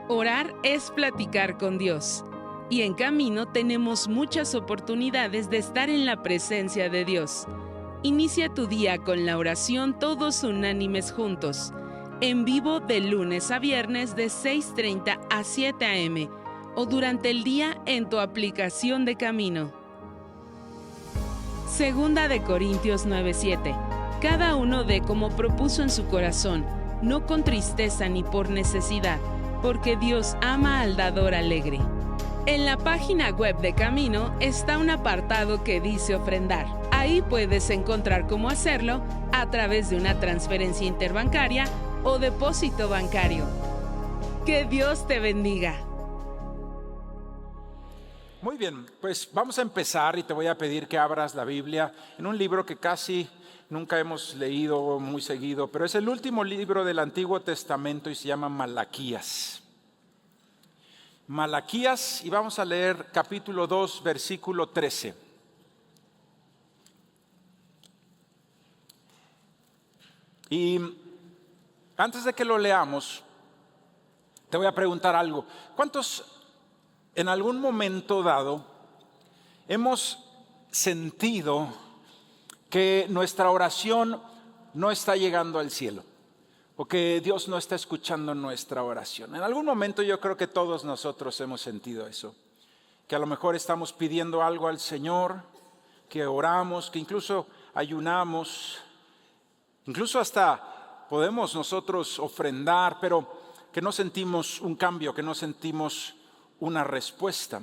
Orar es platicar con Dios. Y en Camino tenemos muchas oportunidades de estar en la presencia de Dios. Inicia tu día con la oración todos unánimes juntos. En vivo de lunes a viernes de 6:30 a 7 a.m. o durante el día en tu aplicación de Camino. Segunda de Corintios 9:7. Cada uno dé como propuso en su corazón, no con tristeza ni por necesidad, porque Dios ama al dador alegre. En la página web de Camino está un apartado que dice ofrendar. Ahí puedes encontrar cómo hacerlo a través de una transferencia interbancaria o depósito bancario. Que Dios te bendiga. Muy bien, pues vamos a empezar y te voy a pedir que abras la Biblia en un libro que casi nunca hemos leído muy seguido, pero es el último libro del Antiguo Testamento y se llama Malaquías. Malaquías, y vamos a leer capítulo 2, versículo 13. Y antes de que lo leamos, te voy a preguntar algo. ¿Cuántos en algún momento dado hemos sentido que nuestra oración no está llegando al cielo? O que Dios no está escuchando nuestra oración. En algún momento yo creo que todos nosotros hemos sentido eso. Que a lo mejor estamos pidiendo algo al Señor, que oramos, que incluso ayunamos, incluso hasta podemos nosotros ofrendar, pero que no sentimos un cambio, que no sentimos una respuesta.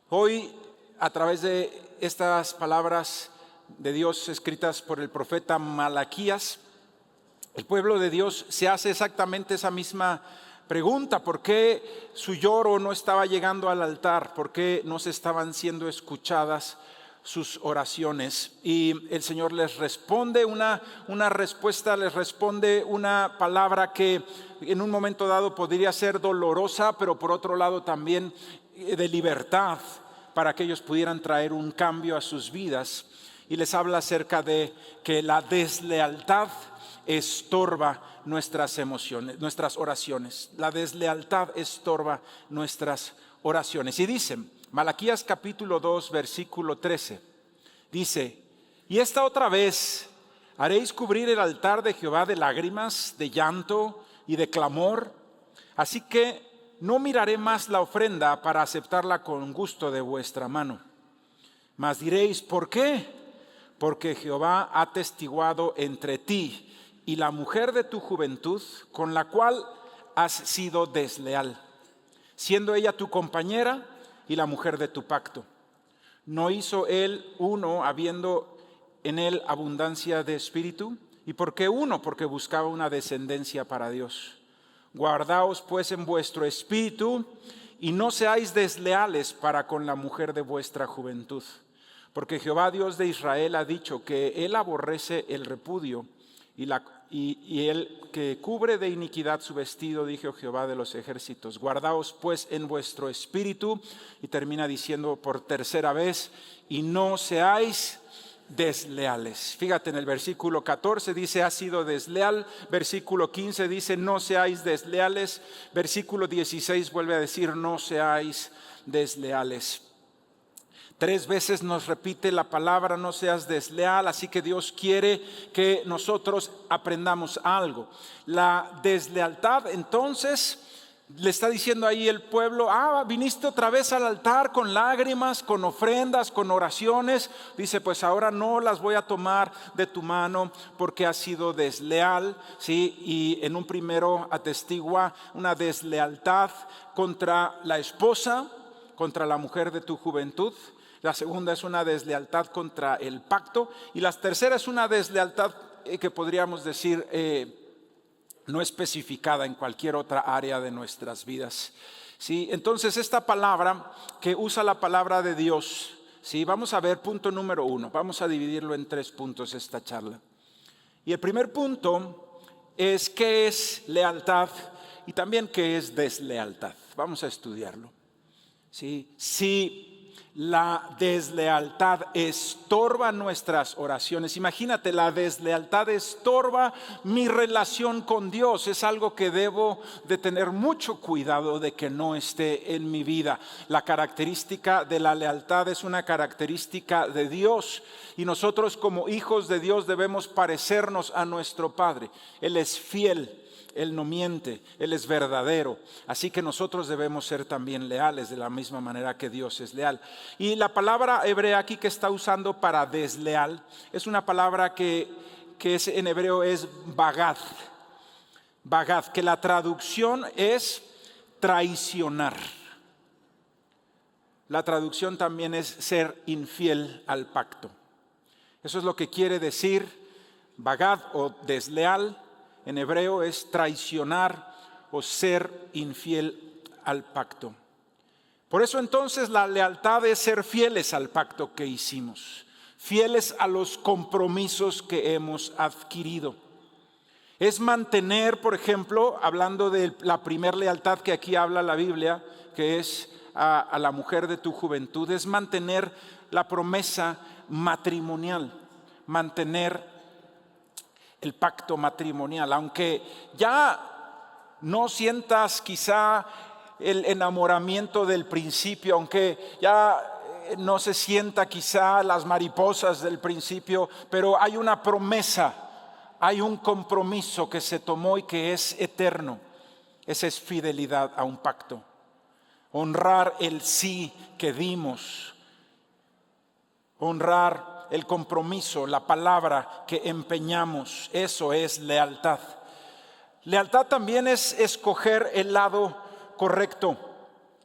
Hoy, a través de estas palabras de Dios escritas por el profeta Malaquías, el pueblo de Dios se hace exactamente esa misma pregunta. ¿Por qué su lloro no estaba llegando al altar? ¿Por qué no se estaban siendo escuchadas sus oraciones? Y el Señor les responde una respuesta, les responde una palabra que en un momento dado podría ser dolorosa, pero por otro lado también de libertad, para que ellos pudieran traer un cambio a sus vidas. Y les habla acerca de que la deslealtad estorba nuestras emociones, nuestras oraciones. La deslealtad estorba nuestras oraciones. Y dice, Malaquías capítulo 2, versículo 13, dice: y esta otra vez haréis cubrir el altar de Jehová de lágrimas, de llanto y de clamor. Así que no miraré más la ofrenda para aceptarla con gusto de vuestra mano. Mas diréis, ¿por qué? Porque Jehová ha testiguado entre ti y la mujer de tu juventud, con la cual has sido desleal, siendo ella tu compañera y la mujer de tu pacto. ¿No hizo él uno, habiendo en él abundancia de espíritu? ¿Y por qué uno? Porque buscaba una descendencia para Dios. Guardaos pues en vuestro espíritu y no seáis desleales para con la mujer de vuestra juventud. Porque Jehová Dios de Israel ha dicho que él aborrece el repudio y el que cubre de iniquidad su vestido, dijo Jehová de los ejércitos. Guardaos pues en vuestro espíritu, y termina diciendo por tercera vez, y no seáis desleales. Fíjate, en el versículo 14 dice, ha sido desleal. Versículo 15 dice, no seáis desleales. Versículo 16 vuelve a decir, no seáis desleales. 3 veces nos repite la palabra, no seas desleal. Así que Dios quiere que nosotros aprendamos algo. La deslealtad, entonces, le está diciendo ahí el pueblo, viniste otra vez al altar con lágrimas, con ofrendas, con oraciones. Dice, pues ahora no las voy a tomar de tu mano porque has sido desleal, ¿sí? Y en un primero atestigua una deslealtad contra la esposa, contra la mujer de tu juventud. La segunda es una deslealtad contra el pacto. Y la tercera es una deslealtad que podríamos decir no especificada en cualquier otra área de nuestras vidas. ¿Sí? Entonces esta palabra que usa la palabra de Dios, ¿sí? Vamos a ver punto número 1. Vamos a dividirlo en 3 puntos esta charla. Y el primer punto es qué es lealtad y también qué es deslealtad. Vamos a estudiarlo. ¿Sí? Si la deslealtad estorba nuestras oraciones. Imagínate, la deslealtad estorba mi relación con Dios. Es algo que debo de tener mucho cuidado de que no esté en mi vida. La característica de la lealtad es una característica de Dios, y nosotros como hijos de Dios debemos parecernos a nuestro Padre. Él es fiel. Él no miente, Él es verdadero. Así que nosotros debemos ser también leales de la misma manera que Dios es leal. Y la palabra hebrea aquí que está usando para desleal es una palabra que en hebreo es bagad. Bagad, que la traducción es traicionar. La traducción también es ser infiel al pacto. Eso es lo que quiere decir bagad o desleal. En hebreo es traicionar o ser infiel al pacto. Por eso entonces la lealtad es ser fieles al pacto que hicimos, fieles a los compromisos que hemos adquirido. Es mantener, por ejemplo, hablando de la primer lealtad que aquí habla la Biblia, que es a la mujer de tu juventud, es mantener la promesa matrimonial, mantener el pacto matrimonial. Aunque ya no sientas quizá el enamoramiento del principio, aunque ya no se sienta quizá las mariposas del principio, pero hay una promesa, hay un compromiso que se tomó y que es eterno. Esa es fidelidad a un pacto. Honrar el sí que dimos, honrar el compromiso, la palabra que empeñamos, eso es lealtad. Lealtad también es escoger el lado correcto,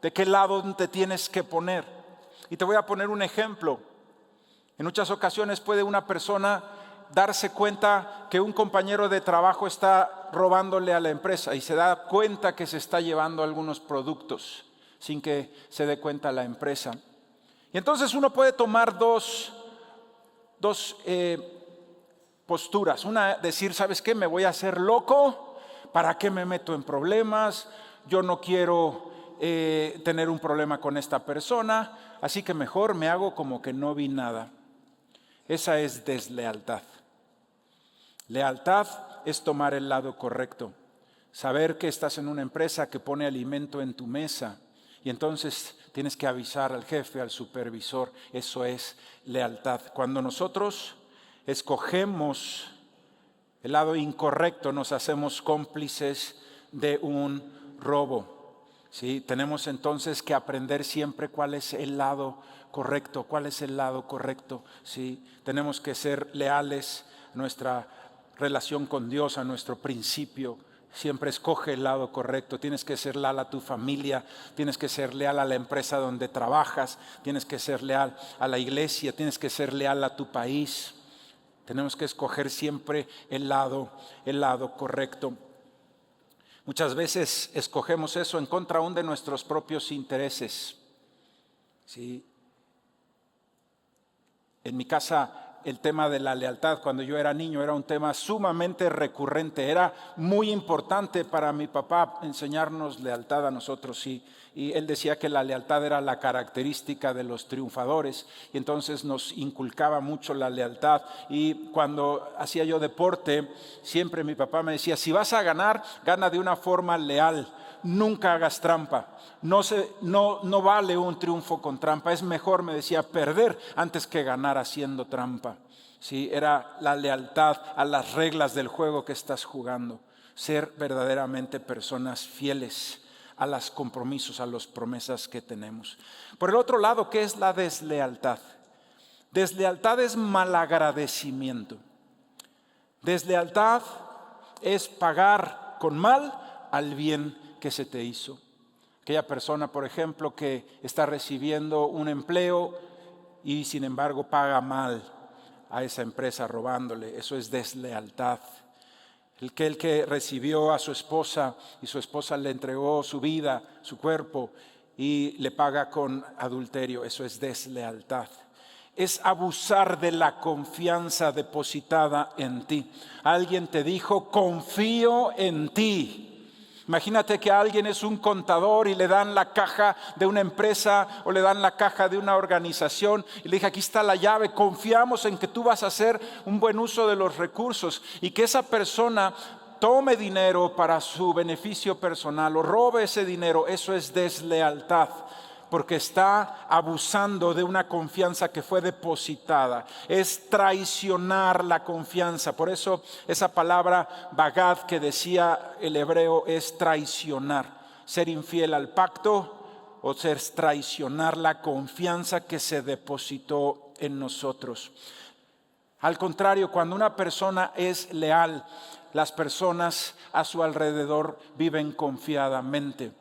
de qué lado te tienes que poner. Y te voy a poner un ejemplo. En muchas ocasiones puede una persona darse cuenta que un compañero de trabajo está robándole a la empresa y se da cuenta que se está llevando algunos productos sin que se dé cuenta la empresa. Y entonces uno puede tomar dos posturas. Una, decir, ¿sabes qué? Me voy a hacer loco, ¿para qué me meto en problemas? Yo no quiero tener un problema con esta persona, así que mejor me hago como que no vi nada. Esa es deslealtad. Lealtad es tomar el lado correcto, saber que estás en una empresa que pone alimento en tu mesa y entonces tienes que avisar al jefe, al supervisor. Eso es lealtad. Cuando nosotros escogemos el lado incorrecto, nos hacemos cómplices de un robo. ¿Sí? Tenemos entonces que aprender siempre cuál es el lado correcto, cuál es el lado correcto. ¿Sí? Tenemos que ser leales a nuestra relación con Dios, a nuestro principio. Siempre escoge el lado correcto. Tienes que ser leal a tu familia, tienes que ser leal a la empresa donde trabajas, tienes que ser leal a la iglesia, tienes que ser leal a tu país. Tenemos que escoger siempre el lado correcto. Muchas veces escogemos eso en contra aún de nuestros propios intereses. ¿Sí? En mi casa, el tema de la lealtad, cuando yo era niño, era un tema sumamente recurrente. Era muy importante para mi papá enseñarnos lealtad a nosotros. Y él decía que la lealtad era la característica de los triunfadores. Y entonces nos inculcaba mucho la lealtad. Y cuando hacía yo deporte, siempre mi papá me decía, si vas a ganar, gana de una forma leal. Nunca hagas trampa. No vale un triunfo con trampa. Es mejor, me decía, perder antes que ganar haciendo trampa. Sí, era la lealtad a las reglas del juego que estás jugando. Ser verdaderamente personas fieles a los compromisos, a las promesas que tenemos. Por el otro lado, ¿qué es la deslealtad? Deslealtad es malagradecimiento. Deslealtad es pagar con mal al bien que se te hizo. Aquella persona, por ejemplo, que está recibiendo un empleo y sin embargo paga mal a esa empresa robándole, eso es deslealtad. El que recibió a su esposa y su esposa le entregó su vida, su cuerpo y le paga con adulterio, eso es deslealtad. Es abusar de la confianza depositada en ti. Alguien te dijo, confío en ti. Imagínate que alguien es un contador y le dan la caja de una empresa o le dan la caja de una organización y le dije, aquí está la llave, confiamos en que tú vas a hacer un buen uso de los recursos, y que esa persona tome dinero para su beneficio personal o robe ese dinero. Eso es deslealtad, porque está abusando de una confianza que fue depositada. Es traicionar la confianza. Por eso esa palabra bagad que decía el hebreo es traicionar. Ser infiel al pacto o traicionar la confianza que se depositó en nosotros. Al contrario, cuando una persona es leal, las personas a su alrededor viven confiadamente.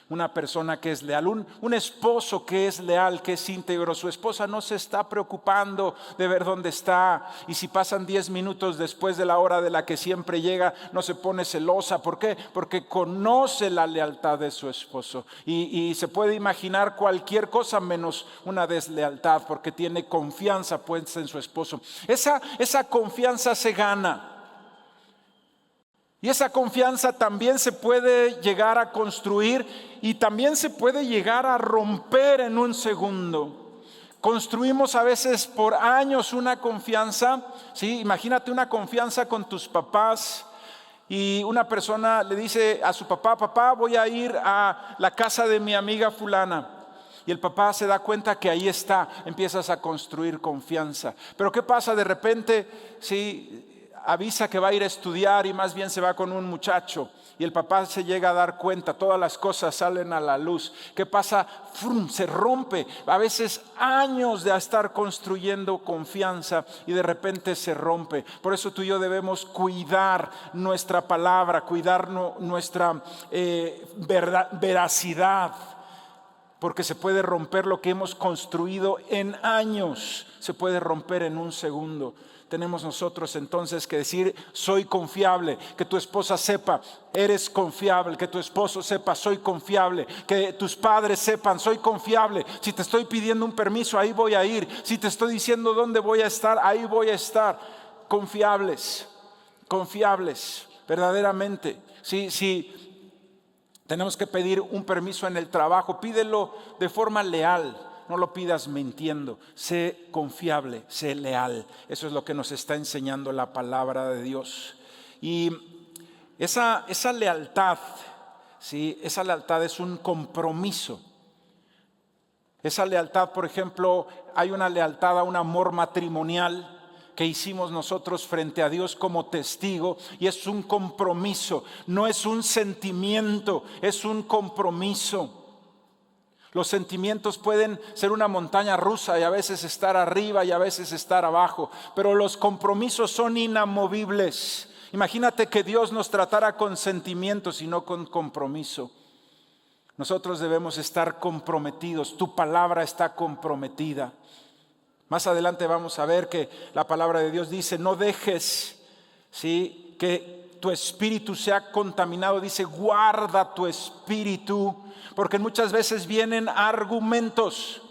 Una persona que es leal, un esposo que es leal, que es íntegro, su esposa no se está preocupando de ver dónde está, y si pasan 10 minutos después de la hora de la que siempre llega, no se pone celosa. ¿Por qué? Porque conoce la lealtad de su esposo, y se puede imaginar cualquier cosa menos una deslealtad, porque tiene confianza puesta en su esposo. Esa confianza se gana. Y esa confianza también se puede llegar a construir y también se puede llegar a romper en un segundo. Construimos a veces por años una confianza, ¿sí? Imagínate una confianza con tus papás, y una persona le dice a su papá, papá, voy a ir a la casa de mi amiga fulana. Y el papá se da cuenta que ahí está, empiezas a construir confianza. Pero ¿qué pasa? De repente, sí, avisa que va a ir a estudiar y más bien se va con un muchacho, y el papá se llega a dar cuenta, todas las cosas salen a la luz. ¿Qué pasa? ¡Frum! Se rompe. A veces años de estar construyendo confianza y de repente se rompe. Por eso tú y yo debemos cuidar nuestra palabra, cuidar nuestra veracidad, porque se puede romper lo que hemos construido en años, se puede romper en un segundo. Tenemos nosotros entonces que decir, soy confiable, que tu esposa sepa, eres confiable, que tu esposo sepa, soy confiable, que tus padres sepan, soy confiable. Si te estoy pidiendo un permiso, ahí voy a ir. Si te estoy diciendo dónde voy a estar, ahí voy a estar. Confiables, verdaderamente. Si tenemos que pedir un permiso en el trabajo, pídelo de forma leal. No lo pidas mintiendo. Sé confiable, sé leal. Eso es lo que nos está enseñando la palabra de Dios. Y esa lealtad, ¿sí? Esa lealtad es un compromiso. Esa lealtad, por ejemplo, hay una lealtad a un amor matrimonial que hicimos nosotros frente a Dios como testigo, y es un compromiso. No es un sentimiento, es un compromiso. Los sentimientos pueden ser una montaña rusa y a veces estar arriba y a veces estar abajo, pero los compromisos son inamovibles. Imagínate que Dios nos tratara con sentimientos y no con compromiso. Nosotros debemos estar comprometidos. Tu palabra está comprometida. Más adelante vamos a ver que la palabra de Dios dice, no dejes, ¿sí?, que tu espíritu sea contaminado. Dice, guarda tu espíritu. Porque muchas veces vienen argumentos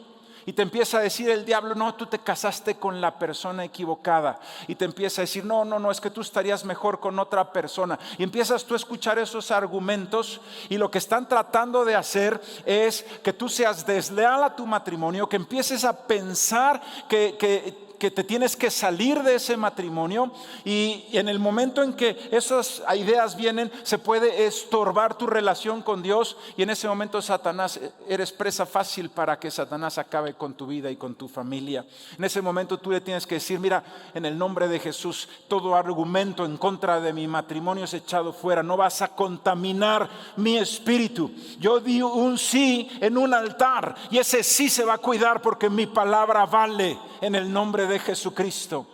y te empieza a decir el diablo, no, tú te casaste con la persona equivocada. Y te empieza a decir, no, es que tú estarías mejor con otra persona. Y empiezas tú a escuchar esos argumentos, y lo que están tratando de hacer es que tú seas desleal a tu matrimonio, que empieces a pensar que te tienes que salir de ese matrimonio, y en el momento en que esas ideas vienen, se puede estorbar tu relación con Dios, y en ese momento Satanás, eres presa fácil para que Satanás acabe con tu vida y con tu familia. En ese momento tú le tienes que decir, mira, en el nombre de Jesús, todo argumento en contra de mi matrimonio es echado fuera. No vas a contaminar mi espíritu. Yo di un sí en un altar, y ese sí se va a cuidar, porque mi palabra vale, en el nombre de Jesucristo.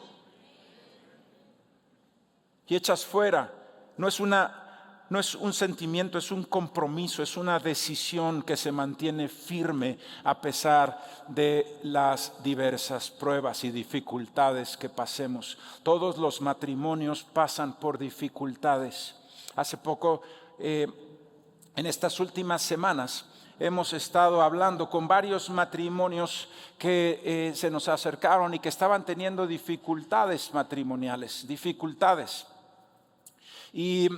Y echas fuera. No es un sentimiento, es un compromiso, es una decisión que se mantiene firme a pesar de las diversas pruebas y dificultades que pasemos. Todos los matrimonios pasan por dificultades. Hace poco, en estas últimas semanas, hemos estado hablando con varios matrimonios que se nos acercaron y que estaban teniendo dificultades matrimoniales, dificultades. Y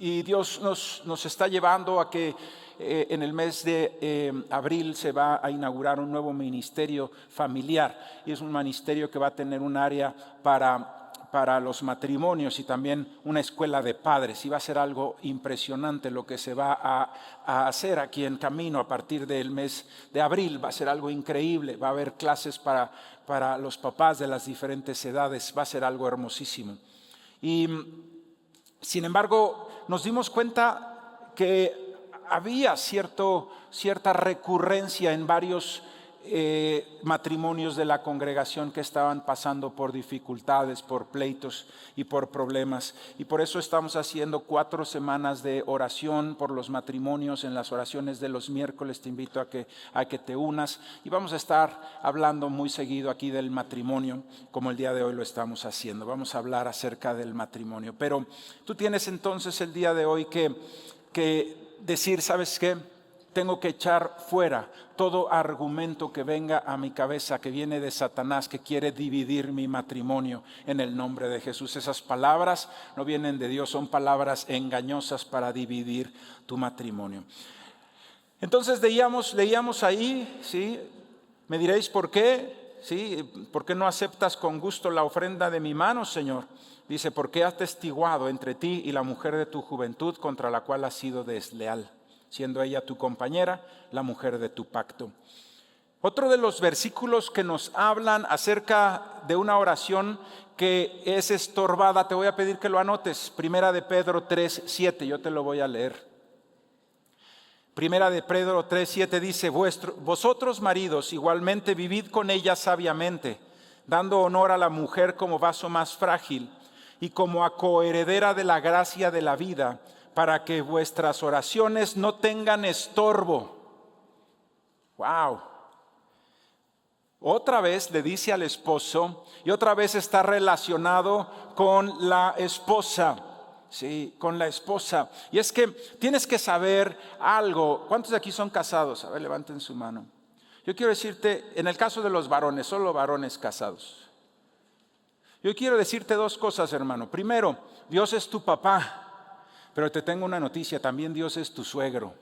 Y Dios nos está llevando a que en el mes de abril se va a inaugurar un nuevo ministerio familiar. Y es un ministerio que va a tener un área para los matrimonios y también una escuela de padres. Y va a ser algo impresionante lo que se va a hacer aquí en Camino a partir del mes de abril. Va a ser algo increíble. Va a haber clases para los papás de las diferentes edades. Va a ser algo hermosísimo. Y sin embargo, nos dimos cuenta que había cierta recurrencia en varios matrimonios de la congregación que estaban pasando por dificultades, por pleitos y por problemas. Y por eso estamos haciendo 4 semanas de oración por los matrimonios. En las oraciones de los miércoles te invito a que te unas. Y vamos a estar hablando muy seguido aquí del matrimonio, como el día de hoy lo estamos haciendo. Vamos a hablar acerca del matrimonio. Pero tú tienes entonces el día de hoy que decir, ¿sabes qué? Tengo que echar fuera todo argumento que venga a mi cabeza, que viene de Satanás, que quiere dividir mi matrimonio en el nombre de Jesús. Esas palabras no vienen de Dios, son palabras engañosas para dividir tu matrimonio. Entonces leíamos ahí, ¿sí? Me diréis, ¿por qué? ¿Sí? ¿Por qué no aceptas con gusto la ofrenda de mi mano, Señor? Dice, porque has testiguado entre ti y la mujer de tu juventud, contra la cual has sido desleal, siendo ella tu compañera, la mujer de tu pacto. Otro de los versículos que nos hablan acerca de una oración que es estorbada, te voy a pedir que lo anotes, Primera de Pedro 3:7, yo te lo voy a leer. Primera de Pedro 3:7 dice, vosotros maridos igualmente vivid con ella sabiamente, dando honor a la mujer como vaso más frágil y como a coheredera de la gracia de la vida, para que vuestras oraciones no tengan estorbo. Wow. Otra vez le dice al esposo y otra vez está relacionado con la esposa. Sí, con la esposa. Y es que tienes que saber algo. ¿Cuántos de aquí son casados? A ver, levanten su mano. Yo quiero decirte, en el caso de los varones, solo varones casados. Yo quiero decirte 2 cosas, hermano. Primero, Dios es tu papá. Pero te tengo una noticia, también Dios es tu suegro.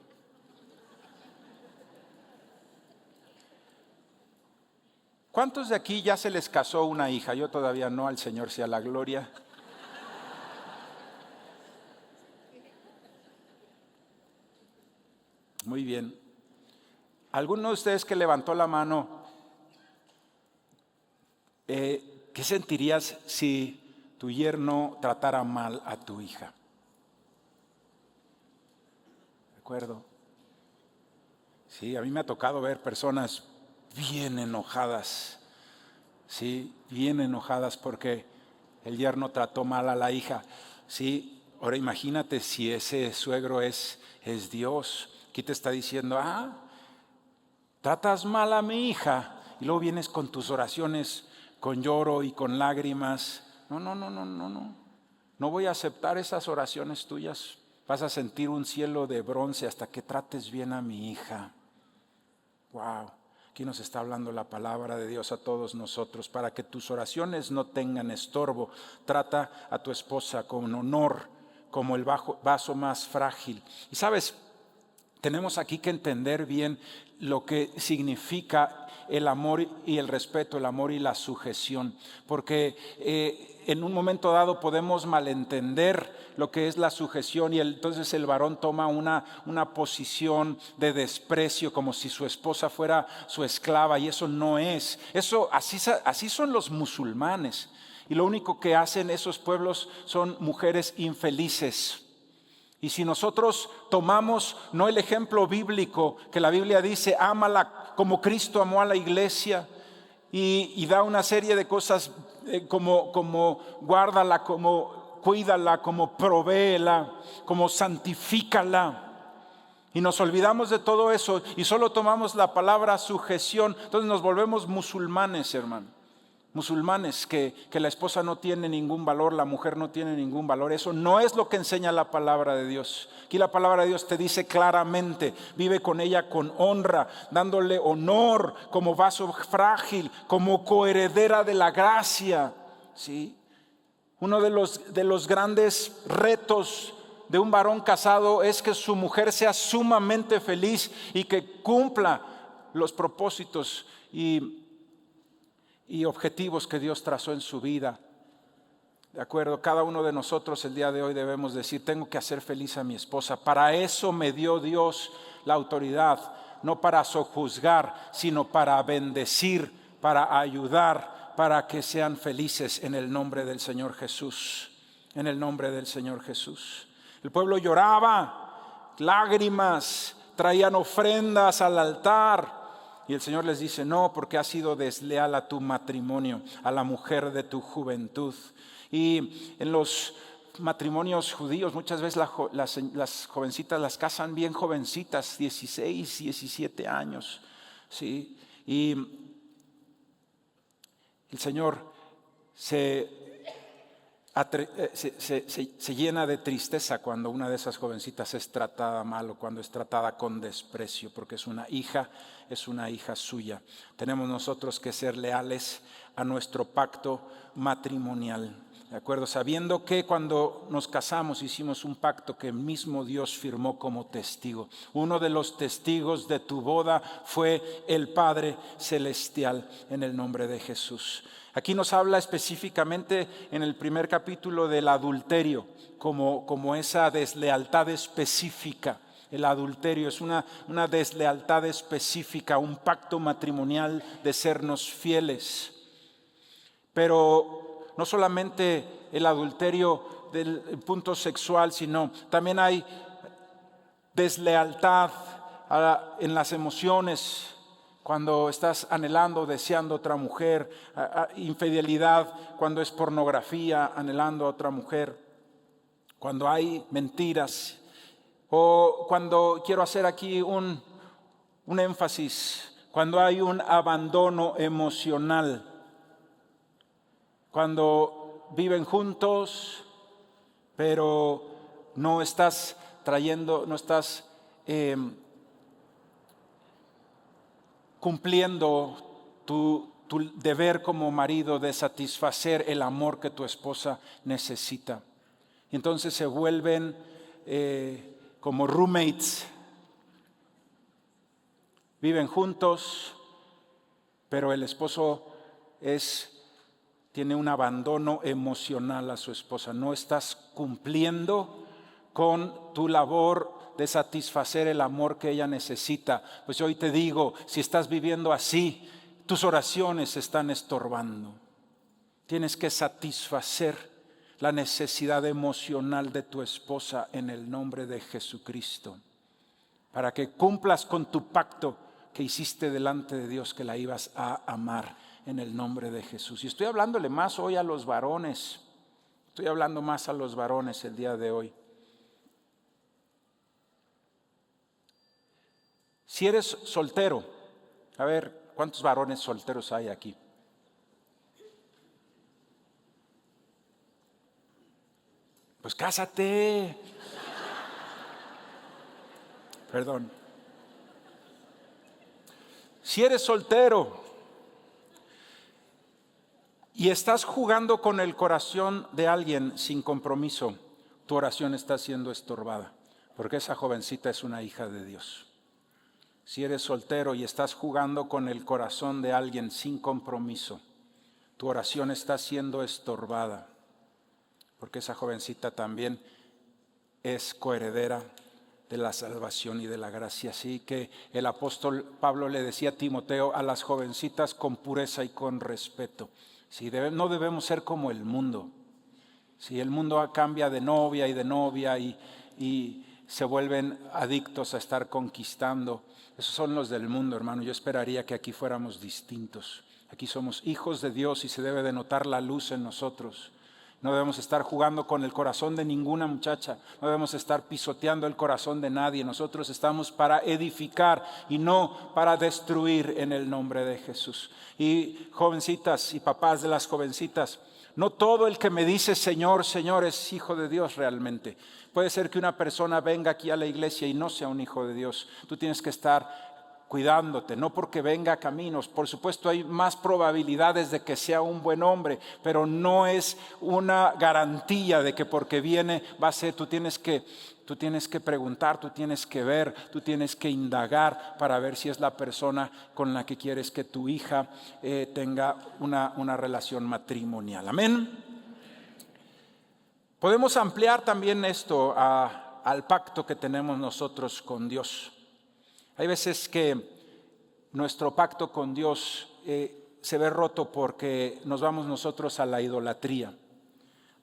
¿Cuántos de aquí ya se les casó una hija? Yo todavía no, al Señor sea la gloria. Muy bien. ¿Alguno de ustedes que levantó la mano, qué sentirías si tu yerno tratara mal a tu hija? Sí, a mí me ha tocado ver personas bien enojadas, sí, bien enojadas porque el yerno trató mal a la hija. Sí, ahora imagínate si ese suegro es Dios. Aquí te está diciendo, tratas mal a mi hija y luego vienes con tus oraciones, con lloro y con lágrimas. No voy a aceptar esas oraciones tuyas. Vas a sentir un cielo de bronce hasta que trates bien a mi hija. Wow, aquí nos está hablando la palabra de Dios a todos nosotros. Para que tus oraciones no tengan estorbo, trata a tu esposa con honor, como el vaso más frágil. Y sabes, tenemos aquí que entender bien lo que significa el amor y el respeto, el amor y la sujeción, porque en un momento dado podemos malentender lo que es la sujeción y entonces el varón toma una posición de desprecio como si su esposa fuera su esclava, y eso no es. Así son los musulmanes, y lo único que hacen esos pueblos son mujeres infelices. Y si nosotros tomamos no el ejemplo bíblico, que la Biblia dice, ámala como Cristo amó a la iglesia, y da una serie de cosas como guárdala, como cuídala, como provéela, como santifícala. Y nos olvidamos de todo eso y solo tomamos la palabra sujeción. Entonces nos volvemos musulmanes, hermano. Musulmanes que la esposa no tiene ningún valor, la mujer no tiene ningún valor. Eso no es lo que enseña la palabra de Dios. Aquí la palabra de Dios te dice claramente, vive con ella con honra, dándole honor como vaso frágil, como coheredera de la gracia. ¿Sí? Uno de los grandes retos de un varón casado es que su mujer sea sumamente feliz y que cumpla los propósitos y objetivos que Dios trazó en su vida. De acuerdo, cada uno de nosotros el día de hoy debemos decir: tengo que hacer feliz a mi esposa. Para eso me dio Dios la autoridad, no para sojuzgar, sino para bendecir, para ayudar, para que sean felices en el nombre del Señor Jesús. En el nombre del Señor Jesús. El pueblo lloraba, lágrimas, traían ofrendas al altar. Y el Señor les dice: no, porque has sido desleal a tu matrimonio, a la mujer de tu juventud. Y en los matrimonios judíos muchas veces las jovencitas las casan bien jovencitas, 16, 17 años. ¿Sí? Y el Señor se llena de tristeza cuando una de esas jovencitas es tratada mal o cuando es tratada con desprecio, porque es una hija suya. Tenemos nosotros que ser leales a nuestro pacto matrimonial. ¿De acuerdo? Sabiendo que cuando nos casamos hicimos un pacto que el mismo Dios firmó como testigo. Uno de los testigos de tu boda fue el Padre Celestial, en el nombre de Jesús. Aquí nos habla específicamente en el primer capítulo del adulterio, como esa deslealtad específica. El adulterio es una deslealtad específica, un pacto matrimonial de sernos fieles. Pero no solamente el adulterio del punto sexual, sino también hay deslealtad en las emociones. Cuando estás anhelando, deseando otra mujer, infidelidad cuando es pornografía, anhelando a otra mujer, cuando hay mentiras, o cuando quiero hacer aquí un énfasis, cuando hay un abandono emocional. Cuando viven juntos, pero no estás cumpliendo tu deber como marido de satisfacer el amor que tu esposa necesita. Y entonces se vuelven como roommates. Viven juntos, pero el esposo tiene un abandono emocional a su esposa. No estás cumpliendo con tu labor de satisfacer el amor que ella necesita. Pues hoy te digo, si estás viviendo así, tus oraciones están estorbando. Tienes que satisfacer la necesidad emocional de tu esposa en el nombre de Jesucristo, para que cumplas con tu pacto que hiciste delante de Dios, que la ibas a amar en el nombre de Jesús. Y estoy hablándole más hoy a los varones. Estoy hablando más a los varones el día de hoy. Si eres soltero, a ver, ¿cuántos varones solteros hay aquí? Pues cásate. Perdón. Si eres soltero y estás jugando con el corazón de alguien sin compromiso, tu oración está siendo estorbada, porque esa jovencita es una hija de Dios. Si eres soltero y estás jugando con el corazón de alguien sin compromiso, tu oración está siendo estorbada, porque esa jovencita también es coheredera de la salvación y de la gracia. Así que el apóstol Pablo le decía a Timoteo, a las jovencitas con pureza y con respeto. No debemos ser como el mundo. El mundo cambia de novia y se vuelven adictos a estar conquistando. Esos son los del mundo, hermano. Yo esperaría que aquí fuéramos distintos. Aquí somos hijos de Dios y se debe de notar la luz en nosotros. No debemos estar jugando con el corazón de ninguna muchacha. No debemos estar pisoteando el corazón de nadie. Nosotros estamos para edificar y no para destruir en el nombre de Jesús. Y jovencitas y papás de las jovencitas, no todo el que me dice Señor, Señor es hijo de Dios realmente. Puede ser que una persona venga aquí a la iglesia y no sea un hijo de Dios. Tú tienes que estar cuidándote, no porque venga a caminos. Por supuesto hay más probabilidades de que sea un buen hombre, pero no es una garantía de que porque viene va a ser. Tú tienes que preguntar, tú tienes que ver, tú tienes que indagar para ver si es la persona con la que quieres que tu hija tenga una relación matrimonial. Amén. Podemos ampliar también esto al pacto que tenemos nosotros con Dios. Hay veces que nuestro pacto con Dios se ve roto porque nos vamos nosotros a la idolatría,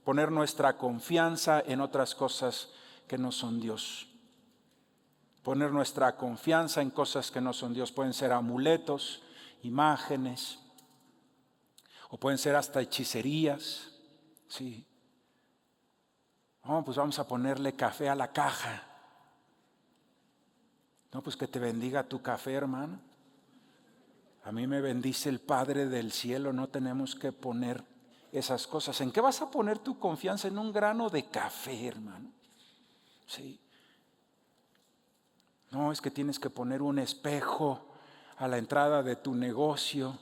poner nuestra confianza en otras cosas que no son Dios, poner nuestra confianza en cosas que no son Dios. Pueden ser amuletos, imágenes, o pueden ser hasta hechicerías. Sí. Pues vamos a ponerle café a la caja. No, pues que te bendiga tu café, hermano. A mí me bendice el Padre del cielo, no tenemos que poner esas cosas. ¿En qué vas a poner tu confianza? En un grano de café, hermano. Sí. No, es que tienes que poner un espejo a la entrada de tu negocio.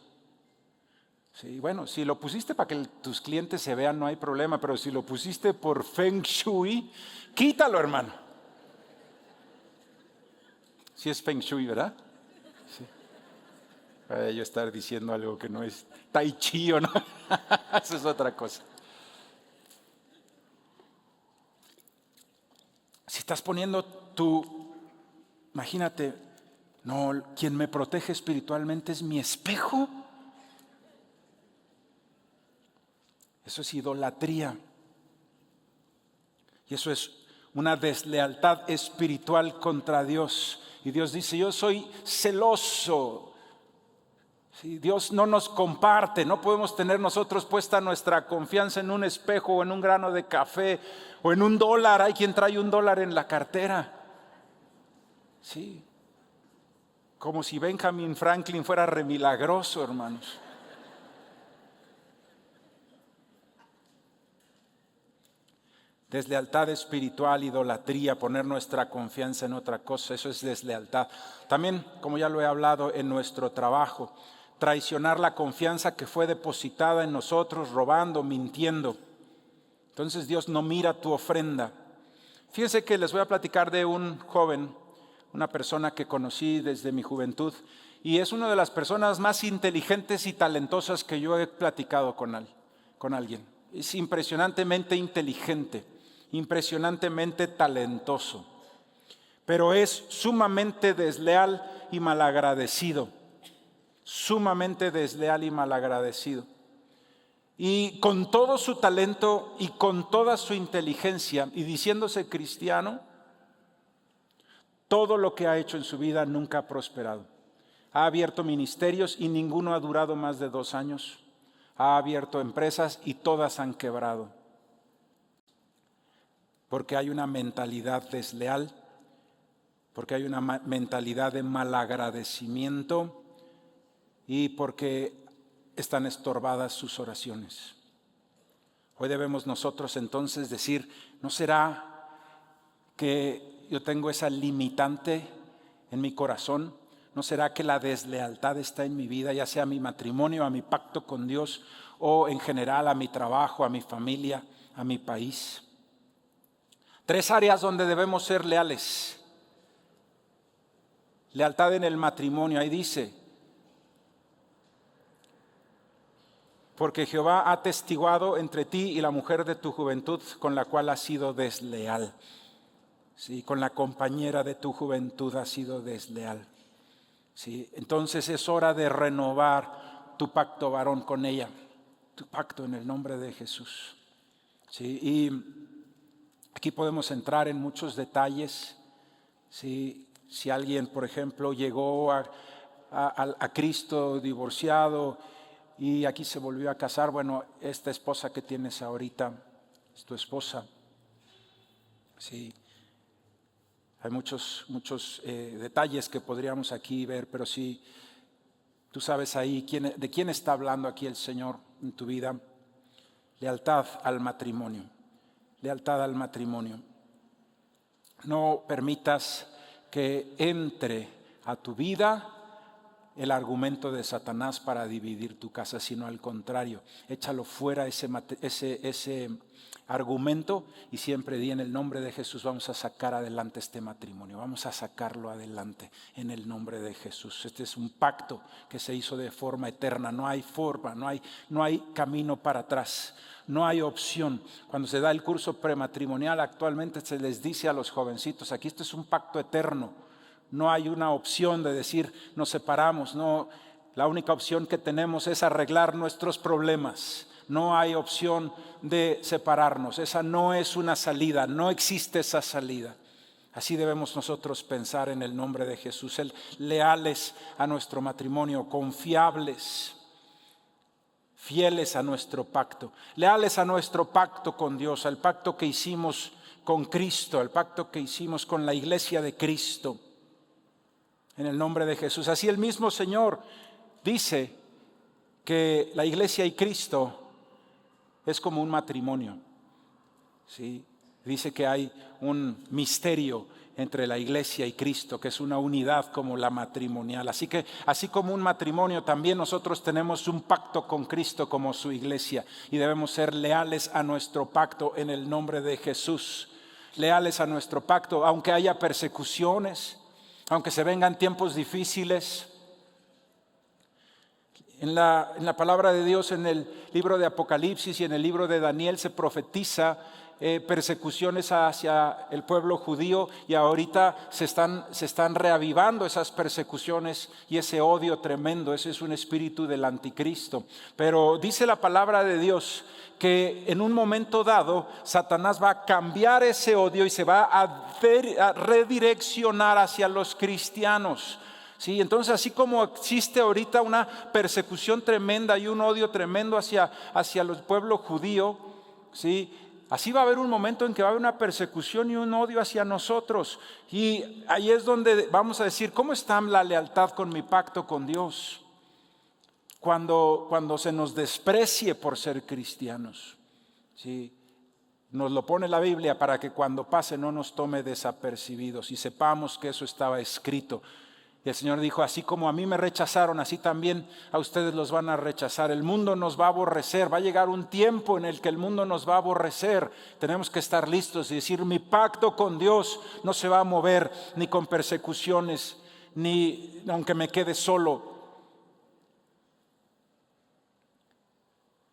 Sí, bueno, si lo pusiste para que tus clientes se vean, no hay problema, pero si lo pusiste por Feng Shui, quítalo, hermano. Si es Feng Shui, ¿verdad? Sí. Para yo estar diciendo algo que no es Tai Chi o no. Eso es otra cosa. Si estás poniendo imagínate, no, quien me protege espiritualmente es mi espejo. Eso es idolatría. Y eso es una deslealtad espiritual contra Dios. Y Dios dice, yo soy celoso. Sí, Dios no nos comparte. No podemos tener nosotros puesta nuestra confianza en un espejo o en un grano de café o en $1. Hay quien trae $1 en la cartera. Sí. Como si Benjamin Franklin fuera remilagroso, hermanos. Deslealtad espiritual, idolatría, poner nuestra confianza en otra cosa, eso es deslealtad. También, como ya lo he hablado, en nuestro trabajo, traicionar la confianza que fue depositada en nosotros, robando, mintiendo. Entonces Dios no mira tu ofrenda. Fíjense que les voy a platicar de un joven, una persona que conocí desde mi juventud, y es una de las personas más inteligentes y talentosas que yo he platicado con alguien. Es impresionantemente inteligente, impresionantemente talentoso, pero es sumamente desleal y malagradecido, sumamente desleal y malagradecido. Y con todo su talento y con toda su inteligencia y diciéndose cristiano, todo lo que ha hecho en su vida nunca ha prosperado. Ha abierto ministerios y ninguno ha durado más de 2 años. Ha abierto empresas y todas han quebrado. Porque hay una mentalidad desleal, porque hay una mentalidad de malagradecimiento y porque están estorbadas sus oraciones. Hoy debemos nosotros entonces decir, ¿no será que yo tengo esa limitante en mi corazón? ¿No será que la deslealtad está en mi vida, ya sea a mi matrimonio, a mi pacto con Dios o en general a mi trabajo, a mi familia, a mi país? 3 áreas donde debemos ser leales. Lealtad en el matrimonio, ahí dice, porque Jehová ha testiguado entre ti y la mujer de tu juventud con la cual has sido desleal. Sí, con la compañera de tu juventud has sido desleal. Sí, entonces es hora de renovar tu pacto, varón, con ella. Tu pacto en el nombre de Jesús. Sí, y aquí podemos entrar en muchos detalles. Sí, si alguien, por ejemplo, llegó a Cristo divorciado y aquí se volvió a casar, bueno, esta esposa que tienes ahorita es tu esposa. Sí. Hay muchos detalles que podríamos aquí ver, pero si tú sabes ahí de quién está hablando aquí el Señor en tu vida, lealtad al matrimonio, lealtad al matrimonio. No permitas que entre a tu vida el argumento de Satanás para dividir tu casa, sino al contrario, échalo fuera ese argumento y siempre di: en el nombre de Jesús vamos a sacar adelante este matrimonio, vamos a sacarlo adelante en el nombre de Jesús. Este es un pacto que se hizo de forma eterna, no hay forma, no hay camino para atrás, no hay opción. Cuando se da el curso prematrimonial actualmente se les dice a los jovencitos: aquí esto es un pacto eterno. No hay una opción de decir nos separamos, no, la única opción que tenemos es arreglar nuestros problemas. No hay opción de separarnos, esa no es una salida, no existe esa salida. Así debemos nosotros pensar en el nombre de Jesús, leales a nuestro matrimonio, confiables, fieles a nuestro pacto, leales a nuestro pacto con Dios, al pacto que hicimos con Cristo, al pacto que hicimos con la iglesia de Cristo. En el nombre de Jesús. Así el mismo Señor dice que la iglesia y Cristo es como un matrimonio. ¿Sí? Dice que hay un misterio entre la iglesia y Cristo, que es una unidad como la matrimonial. Así que, así como un matrimonio, también nosotros tenemos un pacto con Cristo como su iglesia. Y debemos ser leales a nuestro pacto en el nombre de Jesús. Leales a nuestro pacto, aunque haya persecuciones, aunque se vengan tiempos difíciles. En la palabra de Dios, en el libro de Apocalipsis y en el libro de Daniel se profetiza persecuciones hacia el pueblo judío, y ahorita se están reavivando esas persecuciones y ese odio tremendo. Ese es un espíritu del anticristo. Pero dice la palabra de Dios que en un momento dado Satanás va a cambiar ese odio y se va a redireccionar hacia los cristianos. Sí, entonces así como existe ahorita una persecución tremenda y un odio tremendo hacia el pueblo judío, ¿sí? Así va a haber un momento en que va a haber una persecución y un odio hacia nosotros. Y ahí es donde vamos a decir: ¿cómo está la lealtad con mi pacto con Dios? Cuando se nos desprecie por ser cristianos, ¿sí? Nos lo pone la Biblia para que cuando pase no nos tome desapercibidos y sepamos que eso estaba escrito. Y el Señor dijo: así como a mí me rechazaron, así también a ustedes los van a rechazar. El mundo nos va a aborrecer, va a llegar un tiempo en el que el mundo nos va a aborrecer. Tenemos que estar listos y decir: mi pacto con Dios no se va a mover, ni con persecuciones, ni aunque me quede solo.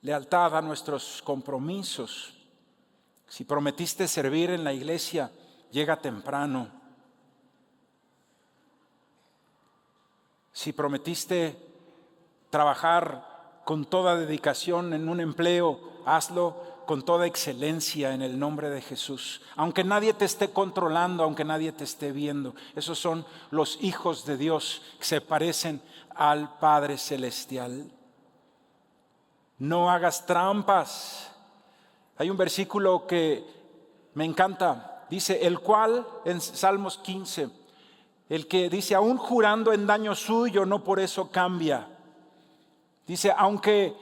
Lealtad a nuestros compromisos. Si prometiste servir en la iglesia, llega temprano. Si prometiste trabajar con toda dedicación en un empleo, hazlo con toda excelencia en el nombre de Jesús. Aunque nadie te esté controlando, aunque nadie te esté viendo. Esos son los hijos de Dios que se parecen al Padre Celestial. No hagas trampas. Hay un versículo que me encanta. Dice: el cual, en Salmos 15, el que dice: aún jurando en daño suyo, no por eso cambia. Dice: aunque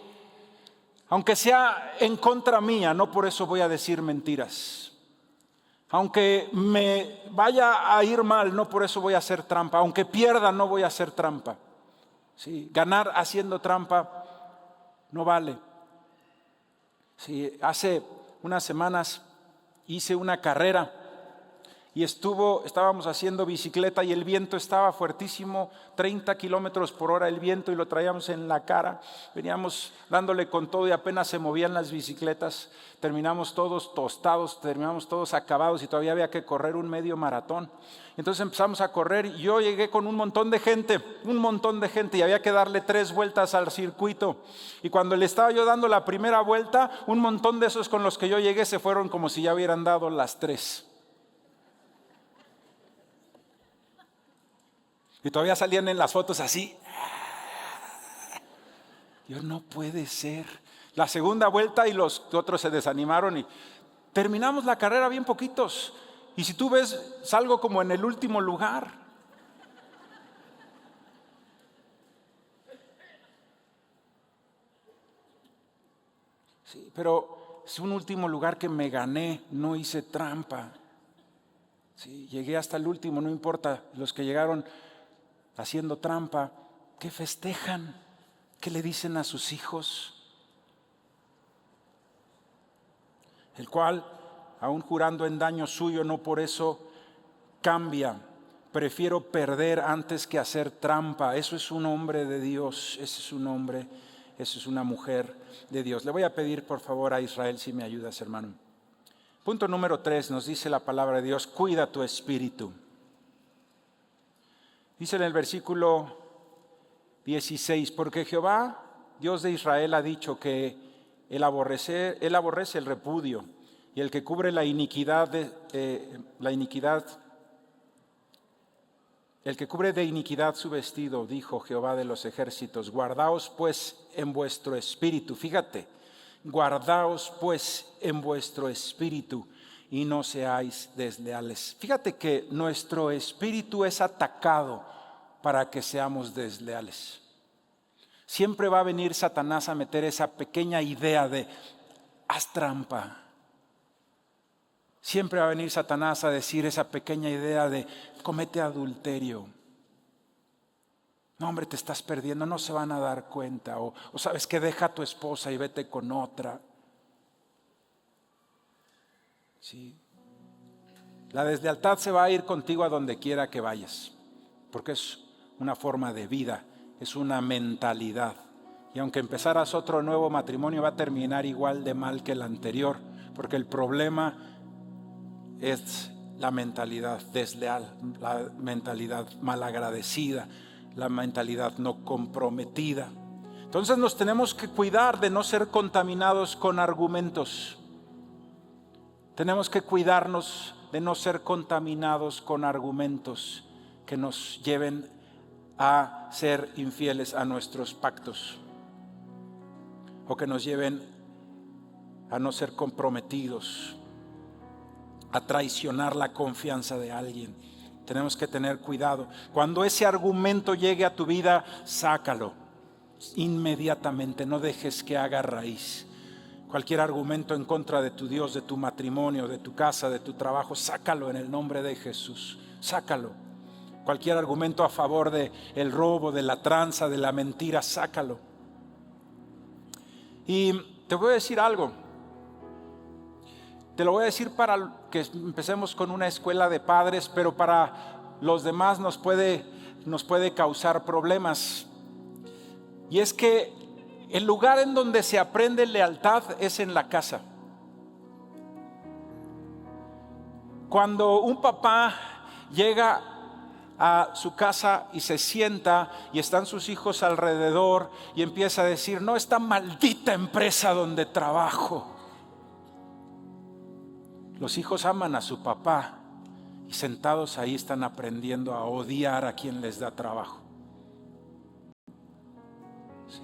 sea en contra mía, no por eso voy a decir mentiras. Aunque me vaya a ir mal, no por eso voy a hacer trampa. Aunque pierda, no voy a hacer trampa. ¿Sí? Ganar haciendo trampa no vale. Sí, hace unas semanas hice una carrera y estábamos haciendo bicicleta y el viento estaba fuertísimo, 30 kilómetros por hora el viento, y lo traíamos en la cara. Veníamos dándole con todo y apenas se movían las bicicletas. Terminamos todos tostados, terminamos todos acabados y todavía había que correr un medio maratón. Entonces empezamos a correr y yo llegué con un montón de gente y había que darle 3 vueltas al circuito. Y cuando le estaba yo dando la primera vuelta, un montón de esos con los que yo llegué se fueron como si ya hubieran dado las 3. Y todavía salían en las fotos así. Yo: no puede ser. La segunda vuelta y los otros se desanimaron y terminamos la carrera bien poquitos. Y si tú ves, salgo como en el último lugar. Sí, pero es un último lugar que me gané, no hice trampa. Sí, llegué hasta el último, no importa los que llegaron haciendo trampa. que festejan, que le dicen a sus hijos, el cual, aun jurando en daño suyo, no por eso cambia. Prefiero perder antes que hacer trampa. Eso es un hombre de Dios, ese es un hombre, eso es una mujer de Dios. Le voy a pedir por favor a Israel si me ayudas, hermano. Punto número 3, nos dice la palabra de Dios, cuida tu espíritu. Dice en el versículo 16, porque Jehová, Dios de Israel, ha dicho que Él aborrece el repudio, y el que cubre la iniquidad, el que cubre de iniquidad su vestido, dijo Jehová de los ejércitos. Guardaos pues en vuestro espíritu. Fíjate, guardaos pues en vuestro espíritu y no seáis desleales. Fíjate que nuestro espíritu es atacado para que seamos desleales. Siempre va a venir Satanás a meter esa pequeña idea de haz trampa. Siempre va a venir Satanás a decir esa pequeña idea de comete adulterio. No, hombre, te estás perdiendo, no se van a dar cuenta. O sabes que deja a tu esposa y vete con otra. Sí. La deslealtad se va a ir contigo a donde quiera que vayas, porque es una forma de vida, es una mentalidad. Y aunque empezaras otro nuevo matrimonio, va a terminar igual de mal que el anterior, porque el problema es la mentalidad desleal, la mentalidad malagradecida, la mentalidad no comprometida. Entonces nos tenemos que cuidar de no ser contaminados con argumentos. Tenemos que cuidarnos de no ser contaminados con argumentos que nos lleven a ser infieles a nuestros pactos o que nos lleven a no ser comprometidos, a traicionar la confianza de alguien. Tenemos que tener cuidado. Cuando ese argumento llegue a tu vida, sácalo inmediatamente, no dejes que haga raíz. Cualquier argumento en contra de tu Dios, de tu matrimonio, de tu casa, de tu trabajo, sácalo en el nombre de Jesús, sácalo. Cualquier argumento a favor del robo, de la tranza, de la mentira, sácalo. Y te voy a decir algo. Te lo voy a decir para que empecemos con una escuela de padres, pero para los demás nos puede causar problemas. Y es que el lugar en donde se aprende lealtad es en la casa. Cuando un papá llega a su casa y se sienta y están sus hijos alrededor y empieza a decir, no, esta maldita empresa donde trabajo. Los hijos aman a su papá y sentados ahí están aprendiendo a odiar a quien les da trabajo. Sí.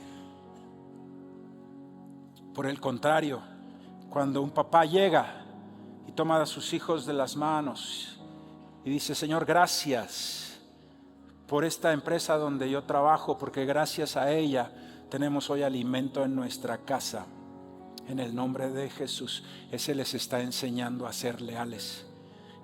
Por el contrario, cuando un papá llega y toma a sus hijos de las manos y dice, Señor, gracias por esta empresa donde yo trabajo, porque gracias a ella tenemos hoy alimento en nuestra casa. En el nombre de Jesús, ese les está enseñando a ser leales.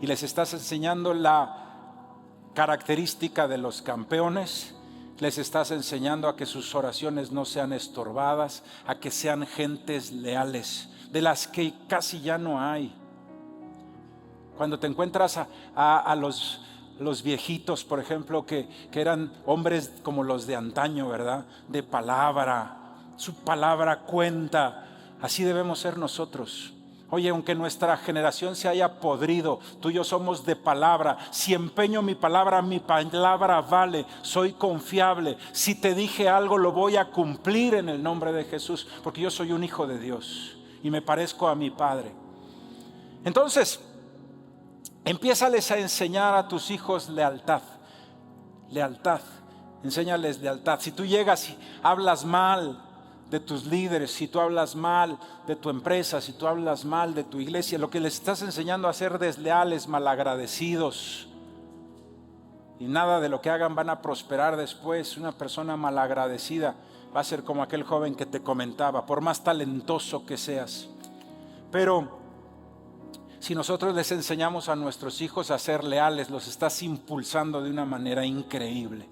Y les estás enseñando la característica de los campeones. Les estás enseñando a que sus oraciones no sean estorbadas, a que sean gentes leales, de las que casi ya no hay. Cuando te encuentras a los viejitos, por ejemplo, que eran hombres como los de antaño, ¿verdad? De palabra, su palabra cuenta. Así debemos ser nosotros. Oye, aunque nuestra generación se haya podrido, tú y yo somos de palabra. Si empeño mi palabra vale. Soy confiable. Si te dije algo, lo voy a cumplir en el nombre de Jesús, porque yo soy un hijo de Dios y me parezco a mi Padre. Entonces, empiézales a enseñar a tus hijos lealtad. Lealtad. Enséñales lealtad. Si tú llegas y hablas mal de tus líderes, si tú hablas mal de tu empresa, si tú hablas mal de tu iglesia, lo que les estás enseñando a ser desleales, malagradecidos, y nada de lo que hagan van a prosperar después. Una persona malagradecida va a ser como aquel joven que te comentaba, por más talentoso que seas. Pero si nosotros les enseñamos a nuestros hijos a ser leales, los estás impulsando de una manera increíble.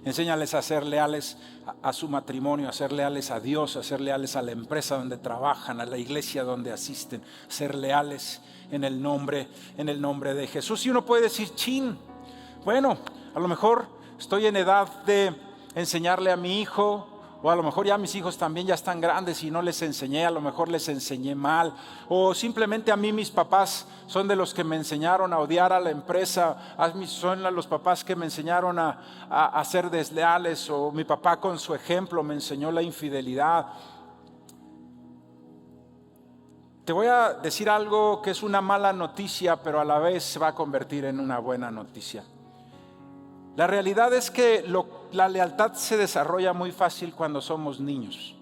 Enséñales a ser leales a su matrimonio, a ser leales a Dios, a ser leales a la empresa donde trabajan, a la iglesia donde asisten, ser leales en el nombre de Jesús. Y uno puede decir, chin, bueno, a lo mejor estoy en edad de enseñarle a mi hijo, o a lo mejor ya mis hijos también ya están grandes y no les enseñé, a lo mejor les enseñé mal, o simplemente a mí mis papás son de los que me enseñaron a odiar a la empresa, son los papás que me enseñaron a ser desleales, o mi papá con su ejemplo me enseñó la infidelidad. Te voy a decir algo que es una mala noticia, pero a la vez se va a convertir en una buena noticia. La realidad es que la lealtad se desarrolla muy fácil cuando somos niños.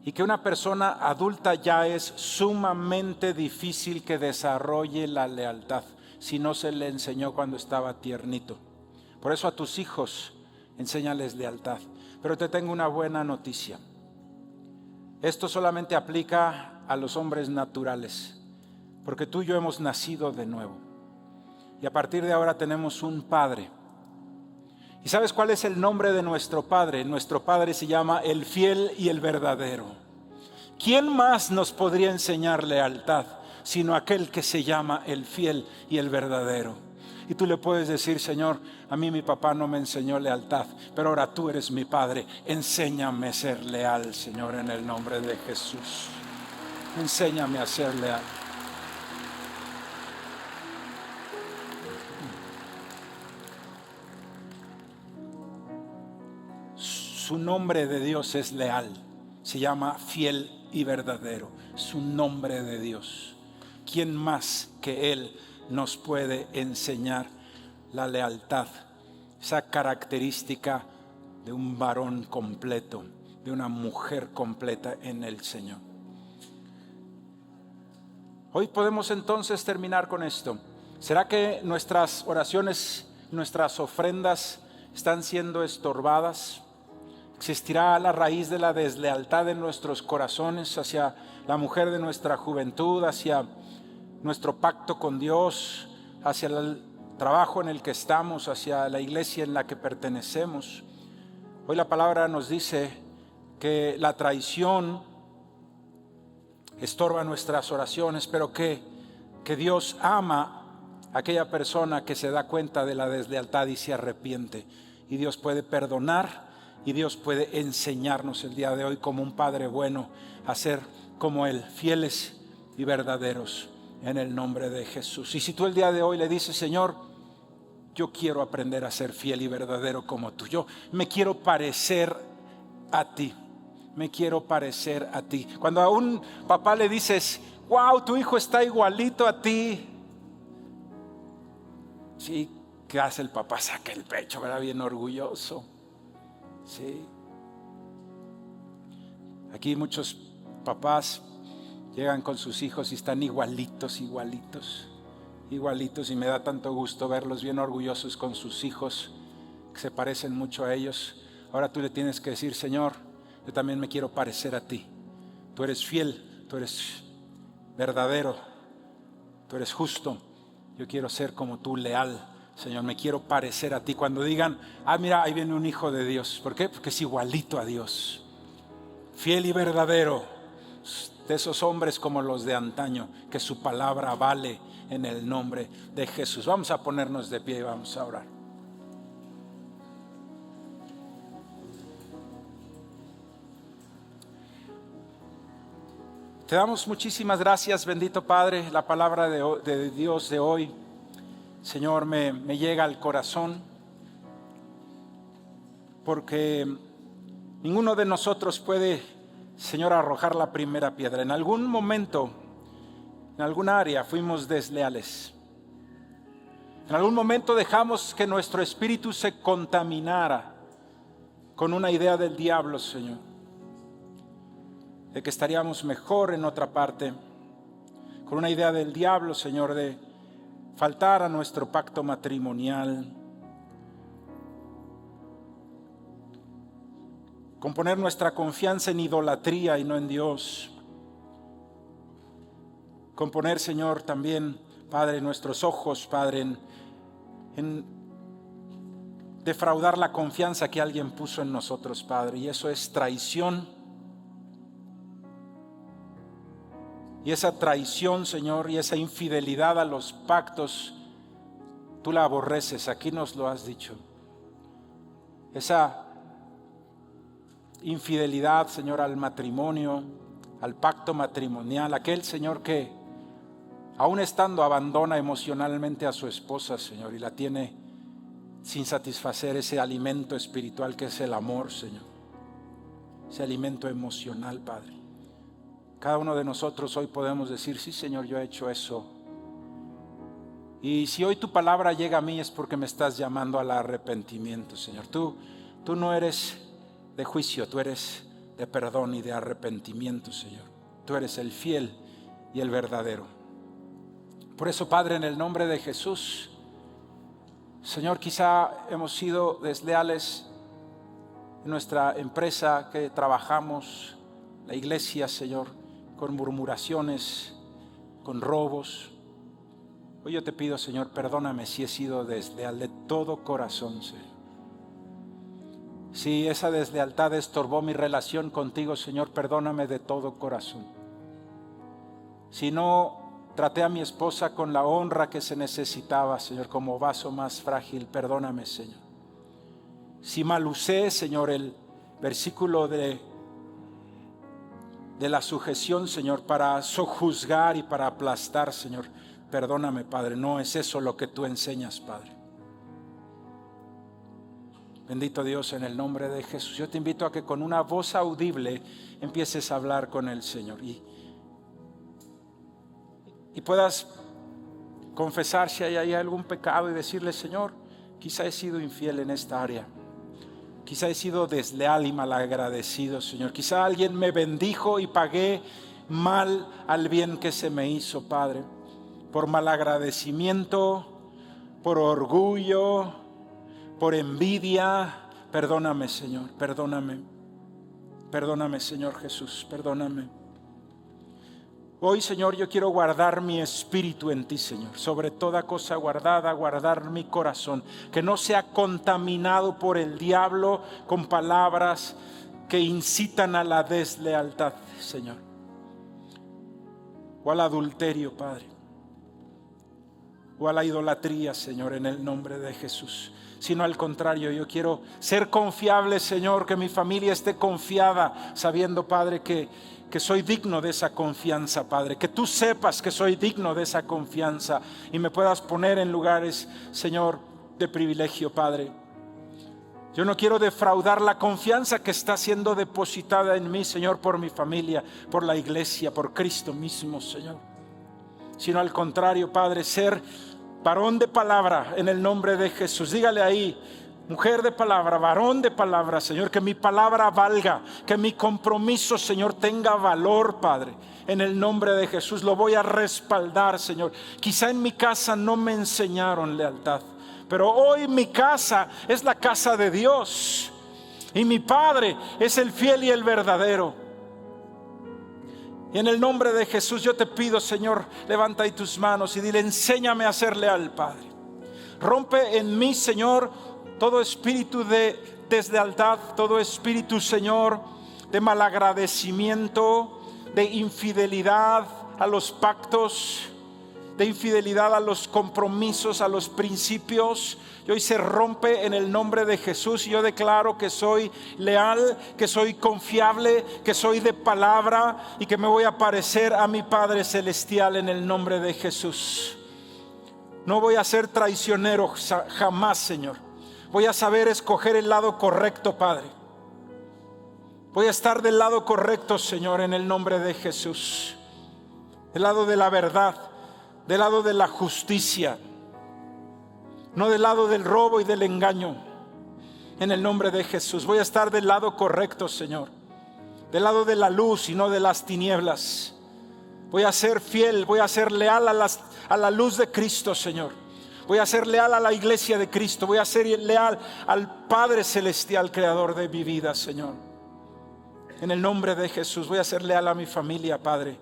Y que una persona adulta ya es sumamente difícil que desarrolle la lealtad si no se le enseñó cuando estaba tiernito. Por eso a tus hijos enséñales lealtad. Pero te tengo una buena noticia. Esto solamente aplica a los hombres naturales, porque tú y yo hemos nacido de nuevo. Y a partir de ahora tenemos un Padre. ¿Y sabes cuál es el nombre de nuestro Padre? Nuestro Padre se llama el fiel y el verdadero. ¿Quién más nos podría enseñar lealtad sino aquel que se llama el fiel y el verdadero? Y tú le puedes decir, Señor, a mí mi papá no me enseñó lealtad, pero ahora tú eres mi Padre. Enséñame a ser leal, Señor, en el nombre de Jesús. Enséñame a ser leal. Su nombre de Dios es leal, se llama fiel y verdadero, su nombre de Dios. ¿Quién más que Él nos puede enseñar la lealtad? Esa característica de un varón completo, de una mujer completa en el Señor. Hoy podemos entonces terminar con esto. ¿Será que nuestras oraciones, nuestras ofrendas están siendo estorbadas? ¿Existirá la raíz de la deslealtad en nuestros corazones hacia la mujer de nuestra juventud, hacia nuestro pacto con Dios, hacia el trabajo en el que estamos, hacia la iglesia en la que pertenecemos? Hoy la palabra nos dice que la traición estorba nuestras oraciones, pero que Dios ama a aquella persona que se da cuenta de la deslealtad y se arrepiente. Y Dios puede perdonar. Y Dios puede enseñarnos el día de hoy como un Padre bueno a ser como Él, fieles y verdaderos en el nombre de Jesús. Y si tú el día de hoy le dices, Señor, yo quiero aprender a ser fiel y verdadero como tú. Yo me quiero parecer a ti. Me quiero parecer a ti. Cuando a un papá le dices, wow, tu hijo está igualito a ti. Sí, ¿qué hace el papá? Saca el pecho, ¿verdad? Bien orgulloso. Sí. Aquí muchos papás llegan con sus hijos y están igualitos, y me da tanto gusto verlos bien orgullosos con sus hijos que se parecen mucho a ellos. Ahora tú le tienes que decir, Señor, yo también me quiero parecer a ti. Tú eres fiel, tú eres verdadero, tú eres justo. Yo quiero ser como tú, leal. Señor, me quiero parecer a ti. Cuando digan, mira, ahí viene un hijo de Dios. ¿Por qué? Porque es igualito a Dios. Fiel y verdadero. De esos hombres como los de antaño, que su palabra vale en el nombre de Jesús. Vamos a ponernos de pie y vamos a orar. Te damos muchísimas gracias, bendito Padre. La palabra de Dios de hoy, Señor, me llega al corazón, porque ninguno de nosotros puede, Señor, arrojar la primera piedra. En algún momento, en algún área fuimos desleales. En algún momento dejamos que nuestro espíritu se contaminara con una idea del diablo, Señor, de que estaríamos mejor en otra parte, con una idea del diablo, Señor, de faltar a nuestro pacto matrimonial, con poner nuestra confianza en idolatría y no en Dios, con poner, Señor, también, Padre, nuestros ojos, Padre, en defraudar la confianza que alguien puso en nosotros, Padre, y eso es traición. Y esa traición, Señor, y esa infidelidad a los pactos, tú la aborreces, aquí nos lo has dicho. Esa infidelidad, Señor, al matrimonio, al pacto matrimonial, aquel, Señor, que aún estando abandona emocionalmente a su esposa, Señor, y la tiene sin satisfacer ese alimento espiritual que es el amor, Señor. Ese alimento emocional, Padre. Cada uno de nosotros hoy podemos decir, sí, Señor, yo he hecho eso. Y si hoy tu palabra llega a mí es porque me estás llamando al arrepentimiento, Señor. Tú no eres de juicio, tú eres de perdón y de arrepentimiento, Señor. Tú eres el fiel y el verdadero. Por eso, Padre, en el nombre de Jesús, Señor, quizá hemos sido desleales en nuestra empresa que trabajamos, la iglesia, Señor, con murmuraciones, con robos. Hoy yo te pido, Señor, perdóname si he sido desleal de todo corazón, Señor. Si esa deslealtad estorbó mi relación contigo, Señor, perdóname de todo corazón. Si no traté a mi esposa con la honra que se necesitaba, Señor, como vaso más frágil, perdóname, Señor. Si mal usé, Señor, el versículo de la sujeción, Señor, para sojuzgar y para aplastar, Señor, perdóname, Padre, no es eso lo que tú enseñas, Padre. Bendito Dios, en el nombre de Jesús. Yo te invito a que con una voz audible empieces a hablar con el Señor y puedas confesar si hay algún pecado y decirle, Señor, quizá he sido infiel en esta área. Quizá he sido desleal y malagradecido, Señor. Quizá alguien me bendijo y pagué mal al bien que se me hizo, Padre. Por malagradecimiento, por orgullo, por envidia. Perdóname, Señor, perdóname. Perdóname, Señor Jesús, perdóname. Hoy, Señor, yo quiero guardar mi espíritu en ti, Señor. Sobre toda cosa guardada, guardar mi corazón. Que no sea contaminado por el diablo con palabras que incitan a la deslealtad, Señor. O al adulterio, Padre. O a la idolatría, Señor, en el nombre de Jesús. Sino al contrario, yo quiero ser confiable, Señor, que mi familia esté confiada, sabiendo, Padre, que soy digno de esa confianza, Padre. Que tú sepas que soy digno de esa confianza y me puedas poner en lugares, Señor, de privilegio, Padre. Yo no quiero defraudar la confianza que está siendo depositada en mí, Señor, por mi familia, por la iglesia, por Cristo mismo, Señor. Sino al contrario, Padre, ser varón de palabra en el nombre de Jesús. Dígale ahí, mujer de palabra, varón de palabra, Señor, que mi palabra valga, que mi compromiso, Señor, tenga valor, Padre. En el nombre de Jesús lo voy a respaldar, Señor. Quizá en mi casa no me enseñaron lealtad, pero hoy mi casa es la casa de Dios y mi Padre es el fiel y el verdadero. Y en el nombre de Jesús yo te pido, Señor, levanta ahí tus manos y dile, enséñame a ser leal, Padre. Rompe en mí, Señor, todo espíritu de deslealtad, todo espíritu, Señor, de malagradecimiento, de infidelidad a los pactos, de infidelidad a los compromisos, a los principios. Y hoy se rompe en el nombre de Jesús y yo declaro que soy leal, que soy confiable, que soy de palabra y que me voy a parecer a mi Padre Celestial en el nombre de Jesús. No voy a ser traicionero jamás, Señor. Voy a saber escoger el lado correcto, Padre. Voy a estar del lado correcto, Señor, en el nombre de Jesús. Del lado de la verdad, del lado de la justicia, no del lado del robo y del engaño. En el nombre de Jesús voy a estar del lado correcto, Señor, del lado de la luz y no de las tinieblas. Voy a ser fiel, voy a ser leal a la luz de Cristo, Señor. Voy a ser leal a la iglesia de Cristo. Voy a ser leal al Padre Celestial, creador de mi vida, Señor. En el nombre de Jesús voy a ser leal a mi familia, Padre.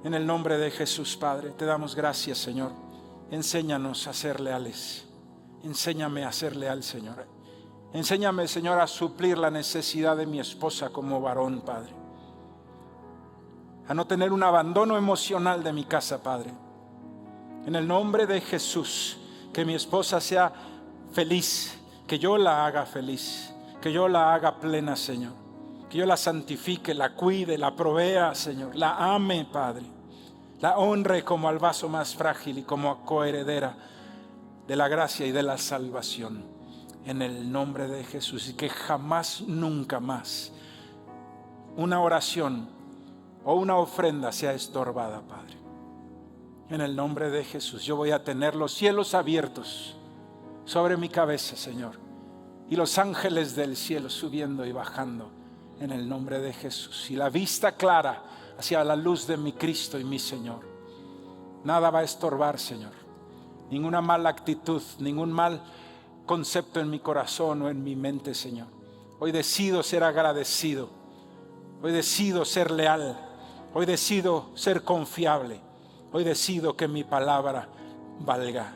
En el nombre de Jesús, Padre, te damos gracias, Señor. Enséñanos a ser leales. Enséñame a ser leal, Señor. Enséñame, Señor, a suplir la necesidad de mi esposa como varón, Padre. A no tener un abandono emocional de mi casa, Padre. En el nombre de Jesús, que mi esposa sea feliz, que yo la haga feliz, que yo la haga plena, Señor. Que yo la santifique, la cuide, la provea, Señor. La ame, Padre. La honre como al vaso más frágil y como coheredera de la gracia y de la salvación. En el nombre de Jesús. Y que jamás, nunca más una oración o una ofrenda sea estorbada, Padre. En el nombre de Jesús. Yo voy a tener los cielos abiertos sobre mi cabeza, Señor. Y los ángeles del cielo subiendo y bajando. En el nombre de Jesús. Y la vista clara hacia la luz de mi Cristo y mi Señor. Nada va a estorbar, Señor. Ninguna mala actitud, ningún mal concepto en mi corazón o en mi mente, Señor. Hoy decido ser agradecido. Hoy decido ser leal. Hoy decido ser confiable. Hoy decido que mi palabra valga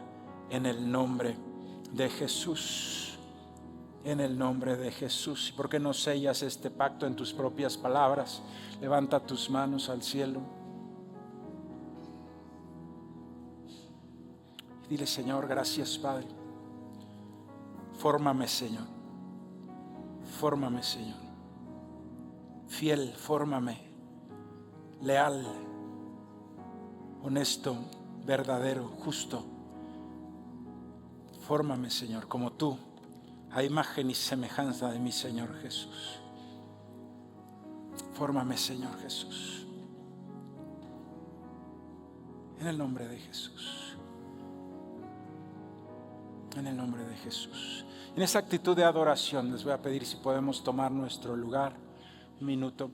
en el nombre de Jesús. En el nombre de Jesús. ¿Y por qué no sellas este pacto en tus propias palabras? Levanta tus manos al cielo. Y dile, Señor, gracias, Padre. Fórmame, Señor. Fórmame, Señor. Fiel, fórmame. Leal, honesto, verdadero, justo. Fórmame, Señor, como tú, a imagen y semejanza de mi Señor Jesús. Fórmame, Señor Jesús. En el nombre de Jesús. En el nombre de Jesús. En esa actitud de adoración les voy a pedir si podemos tomar nuestro lugar un minuto.